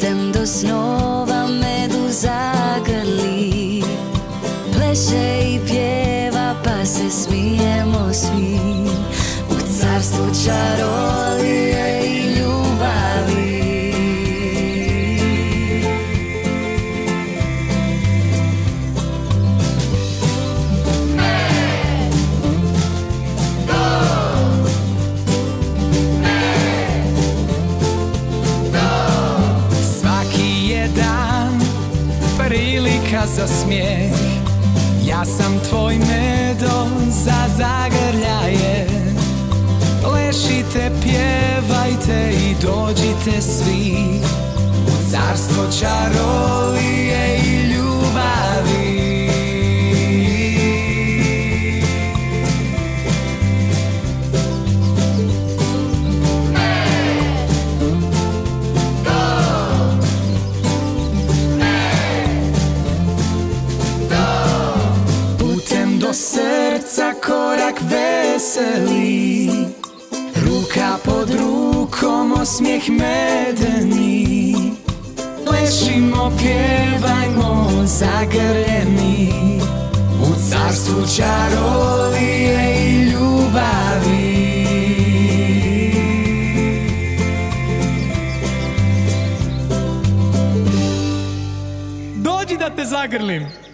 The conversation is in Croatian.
Putem do snova medu zagrli, pleše i pjeva pa se smijemo svi u carstvu čarolije i ljubavi. Prilika za smijeh, ja sam tvoj medo za zagrljaje. Plešite, pjevajte i dođite svi u carstvo čarolije i ljubavi. Do srca korak veseli, ruka pod rukom, osmijeh medeni. Plešimo, pjevajmo zagrljeni u carstvu čarolije i ljubavi. Dođi da te zagrlim.